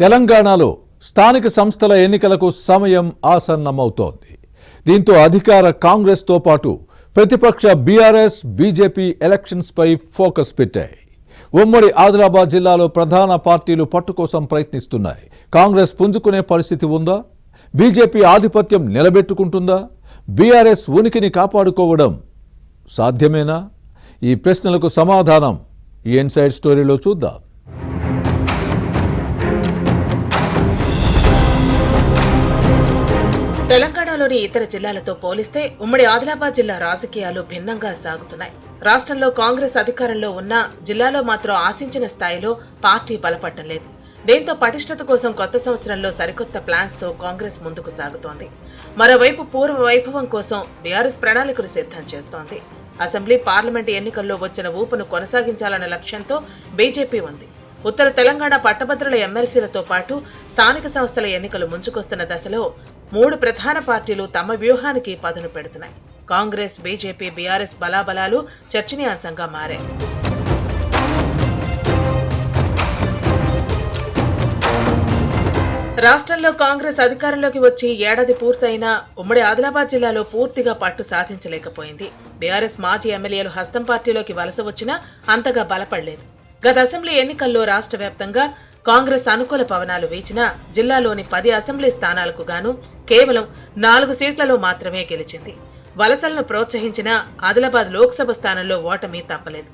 తెలంగాణలో స్థానిక సంస్థల ఎన్నికలకు సమయం ఆసన్నమవుతోంది. దీంతో అధికార కాంగ్రెస్తో పాటు ప్రతిపక్ష బీఆర్ఎస్, బీజేపీ ఎలక్షన్స్ పై ఫోకస్ పెట్టాయి. ఉమ్మడి ఆదిలాబాద్ జిల్లాలో ప్రధాన పార్టీలు పట్టు కోసం ప్రయత్నిస్తున్నాయి. కాంగ్రెస్ పుంజుకునే పరిస్థితి ఉందా? బీజేపీ ఆధిపత్యం నిలబెట్టుకుంటుందా? బీఆర్ఎస్ ఉనికిని కాపాడుకోవడం సాధ్యమేనా? ఈ ప్రశ్నలకు సమాధానం ఈ ఇన్సైడ్ స్టోరీలో చూద్దాం. తెలంగాణలోని ఇతర జిల్లాలతో పోలిస్తే ఉమ్మడి ఆదిలాబాద్ జిల్లా రాజకీయాలు భిన్నంగా సాగుతున్నాయి. రాష్ట్రంలో కాంగ్రెస్ అధికారంలో ఉన్న జిల్లాలో మాత్రం ఆశించిన స్థాయిలో పార్టీ బలపడటం లేదు. దీంతో పటిష్టత కోసం కొత్త సంవత్సరంలో సరికొత్త ప్లాన్స్ తో కాంగ్రెస్ ముందుకు సాగుతోంది. మరోవైపు పూర్వ వైభవం కోసం బీఆర్ఎస్ ప్రణాళికలు సిద్ధం చేస్తోంది. అసెంబ్లీ, పార్లమెంటు ఎన్నికల్లో వచ్చిన ఊపును కొనసాగించాలన్న లక్ష్యంతో బీజేపీ ఉంది. ఉత్తర తెలంగాణ పట్టభద్రుల ఎమ్మెల్సీలతో పాటు స్థానిక సంస్థల ఎన్నికలు ముంచుకొస్తున్న దశలో 3 ప్రధాన పార్టీలు తమ వ్యూహానికి పదును పెడుతున్నాయి. కాంగ్రెస్, బీజేపీ, బీఆర్ఎస్ బలాబలాలు చర్చనీయాంశంగా మారాయి. రాష్ట్రంలో కాంగ్రెస్ అధికారంలోకి వచ్చి ఏడాది పూర్తయినా ఉమ్మడి ఆదిలాబాద్ జిల్లాలో పూర్తిగా పట్టు సాధించలేకపోయింది. బీఆర్ఎస్ మాజీ ఎమ్మెల్యేలు హస్తం పార్టీలోకి వలస వచ్చినా అంతగా బలపడలేదు. గత అసెంబ్లీ ఎన్నికల్లో రాష్ట్ర వ్యాప్తంగా కాంగ్రెస్ అనుకూల పవనాలు వీచినా జిల్లాలోని 10 అసెంబ్లీ స్థానాలకు గాను కేవలం 4 సీట్లలో మాత్రమే గెలిచింది. వలసలను ప్రోత్సహించిన ఆదిలాబాద్ లోక్సభ స్థానంలో ఓటమి తప్పలేదు.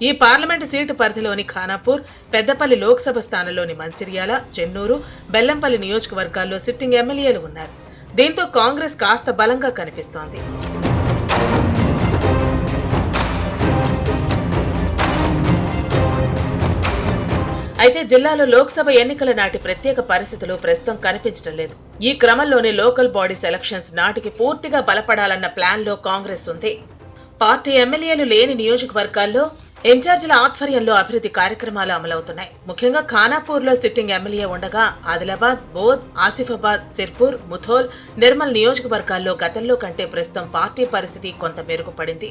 ఈ పార్లమెంటు సీటు పరిధిలోని ఖానాపూర్, పెద్దపల్లి లోక్సభ స్థానంలోని మంచిర్యాల, చెన్నూరు, బెల్లంపల్లి నియోజకవర్గాల్లో సిట్టింగ్ ఎమ్మెల్యేలు ఉన్నారు. దీంతో కాంగ్రెస్ కాస్త బలంగా కనిపిస్తోంది. అయితే జిల్లాలో లోక్సభ ఎన్నికల నాటి ప్రత్యేక పరిస్థితులు ప్రస్తుతం కనిపించడం లేదు. ఈ క్రమంలోనే లోకల్ బాడీస్ ఎలక్షన్స్ నాటికి పూర్తిగా బలపడాలన్న ప్లాన్ లో కాంగ్రెస్ ఉంది. పార్టీ ఎమ్మెల్యేలు లేని నియోజకవర్గాల్లో ఇన్ఛార్జీల ఆధ్వర్యంలో అభివృద్ధి కార్యక్రమాలు అమలవుతున్నాయి. ముఖ్యంగా ఖానాపూర్ లో సిట్టింగ్ ఎమ్మెల్యే ఉండగా ఆదిలాబాద్, బోధ్, ఆసిఫాబాద్, సిర్పూర్, ముథోల్, నిర్మల్ నియోజకవర్గాల్లో గతంలో కంటే ప్రస్తుతం పార్టీ పరిస్థితి కొంత మెరుగుపడింది.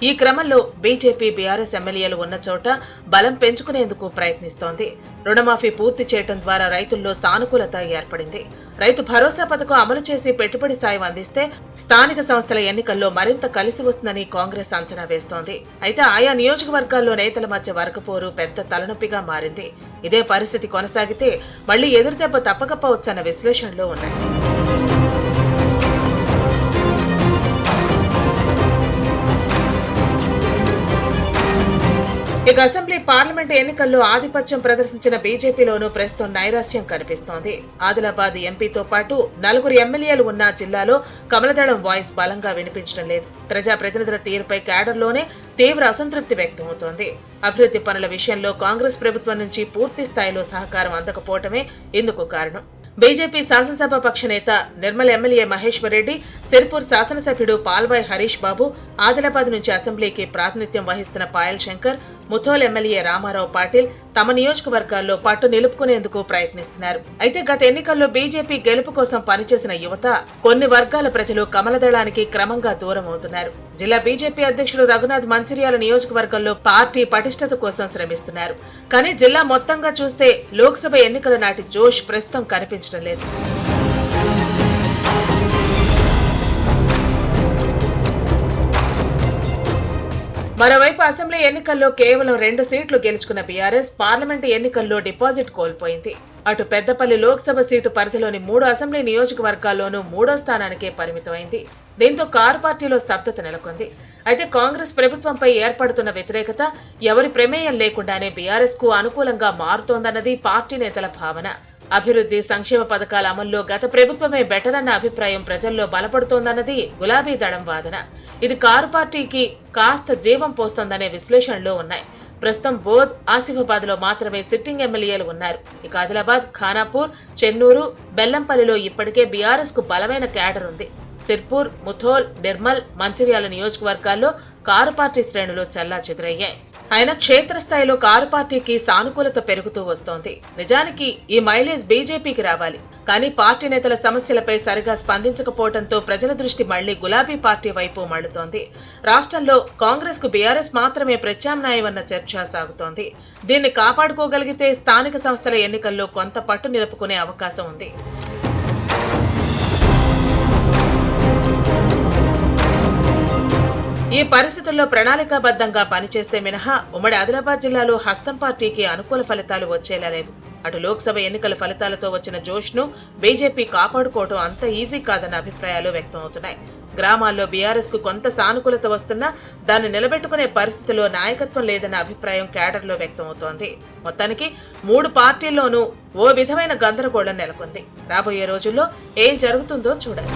ఈ క్రమంలో బీజేపీ, బీఆర్ఎస్ ఎమ్మెల్యేలు ఉన్న చోట బలం పెంచుకునేందుకు ప్రయత్నిస్తోంది. రుణమాఫీ పూర్తి చేయడం ద్వారా రైతుల్లో సానుకూలత ఏర్పడింది. రైతు భరోసా పథకం అమలు చేసి పెట్టుబడి సాయం అందిస్తే స్థానిక సంస్థల ఎన్నికల్లో మరింత కలిసి వస్తుందని కాంగ్రెస్ అంచనా వేస్తోంది. అయితే ఆయా నియోజకవర్గాల్లో నేతల మధ్య వర్గపోరు పెద్ద తలనొప్పిగా మారింది. ఇదే పరిస్థితి కొనసాగితే మళ్లీ ఎదురుదెబ్బ తప్పకపోవచ్చన్న విశ్లేషణలు ఉన్నాయి. ఇక అసెంబ్లీ, పార్లమెంటు ఎన్నికల్లో ఆధిపత్యం ప్రదర్శించిన బీజేపీలోనూ ప్రస్తుతం నైరాశ్యం కనిపిస్తోంది. ఆదిలాబాద్ ఎంపీతో పాటు 4 ఎమ్మెల్యేలు ఉన్న జిల్లాలో కమలదళం వాయిస్ బలంగా వినిపించడం లేదు. ప్రజాప్రతినిధుల తీరుపై క్యాడర్లోనే తీవ్ర అసంతృప్తి వ్యక్తమవుతోంది. అభివృద్ధి పనుల విషయంలో కాంగ్రెస్ ప్రభుత్వం నుంచి పూర్తి స్థాయిలో సహకారం అందకపోవటమే ఇందుకు కారణం. బీజేపీ శాసనసభ పక్ష నేత నిర్మల్ ఎమ్మెల్యే మహేశ్వర్ రెడ్డి, సిర్పూర్ శాసనసభ్యుడు పాల్వాయ్ హరీష్ బాబు, ఆదిలాబాద్ నుంచి అసెంబ్లీకి ప్రాతినిధ్యం వహిస్తున్న పాయల్ శంకర్, ముథోల్ ఎమ్మెల్యే రామారావు పాటిల్ తమ నియోజకవర్గాల్లో పట్టు నిలుపుకునేందుకు ప్రయత్నిస్తున్నారు. అయితే గత ఎన్నికల్లో బీజేపీ గెలుపు కోసం పనిచేసిన యువత, కొన్ని వర్గాల ప్రజలు కమలదళానికి క్రమంగా దూరం అవుతున్నారు. జిల్లా బీజేపీ అధ్యక్షుడు రఘునాథ్ మంచిర్యాల నియోజకవర్గంలో పార్టీ పటిష్టత కోసం శ్రమిస్తున్నారు. కానీ జిల్లా మొత్తంగా చూస్తే లోక్సభ ఎన్నికల నాటి జోష్ ప్రస్తుతం కనిపించడం లేదు. మరోవైపు అసెంబ్లీ ఎన్నికల్లో కేవలం 2 సీట్లు గెలుచుకున్న బీఆర్ఎస్ పార్లమెంటు ఎన్నికల్లో డిపాజిట్ కోల్పోయింది. అటు పెద్దపల్లి లోక్సభ సీటు పరిధిలోని 3 అసెంబ్లీ నియోజకవర్గాల్లోనూ 3వ స్థానానికే పరిమితమైంది. దీంతో కారు పార్టీలో స్తబ్దత నెలకొంది. అయితే కాంగ్రెస్ ప్రభుత్వంపై ఏర్పడుతున్న వ్యతిరేకత ఎవరి ప్రమేయం లేకుండానే బీఆర్ఎస్ కు అనుకూలంగా మారుతోందన్నది పార్టీ నేతల భావన. అభివృద్ధి, సంక్షేమ పథకాల అమల్లో గత ప్రభుత్వమే బెటర్ అన్న అభిప్రాయం ప్రజల్లో బలపడుతోందన్నది గులాబీ దళం వాదన. ఇది కారు పార్టీకి కాస్త జీవం పోస్తోందనే విశ్లేషణలు ఉన్నాయి. ప్రస్తుతం బోధ్, ఆసిఫాబాద్ లో మాత్రమే సిట్టింగ్ ఎమ్మెల్యేలు ఉన్నారు. ఇక ఆదిలాబాద్, ఖానాపూర్, చెన్నూరు, బెల్లంపల్లిలో ఇప్పటికే బీఆర్ఎస్ కు బలమైన క్యాడర్ ఉంది. సిర్పూర్, ముథోల్, నిర్మల్, మంచిర్యాల నియోజకవర్గాల్లో కారు పార్టీ శ్రేణులు చెల్లాచెదురయ్యాయి. అయినా క్షేత్రస్థాయిలో కారు పార్టీకి సానుకూలత పెరుగుతూ వస్తోంది. నిజానికి ఈ మైలేజ్ బీజేపీకి రావాలి. కానీ పార్టీ నేతల సమస్యలపై సరిగా స్పందించకపోవడంతో ప్రజల దృష్టి మళ్లీ గులాబీ పార్టీ వైపు మళ్లుతోంది. రాష్ట్రంలో కాంగ్రెస్ కు బీఆర్ఎస్ మాత్రమే ప్రత్యామ్నాయమన్న చర్చ సాగుతోంది. దీన్ని కాపాడుకోగలిగితే స్థానిక సంస్థల ఎన్నికల్లో కొంత పట్టు నిలుపుకునే అవకాశం ఉంది. ఈ పరిస్థితుల్లో ప్రణాళికాబద్ధంగా పనిచేస్తే మినహా ఉమ్మడి ఆదిలాబాద్ జిల్లాలో హస్తం పార్టీకి అనుకూల ఫలితాలు వచ్చేలా లేవు. అటు లోక్సభ ఎన్నికల ఫలితాలతో వచ్చిన జోష్ను బీజేపీ కాపాడుకోవడం అంత ఈజీ కాదన్న అభిప్రాయాలు వ్యక్తమవుతున్నాయి. గ్రామాల్లో బీఆర్ఎస్ కు కొంత సానుకూలత వస్తున్నా దాన్ని నిలబెట్టుకునే పరిస్థితిలో నాయకత్వం లేదన్న అభిప్రాయం క్యాడర్లో వ్యక్తమవుతోంది. మొత్తానికి 3 పార్టీల్లోనూ ఓ విధమైన గందరగోళం నెలకొంది. రాబోయే రోజుల్లో ఏం జరుగుతుందో చూడాలి.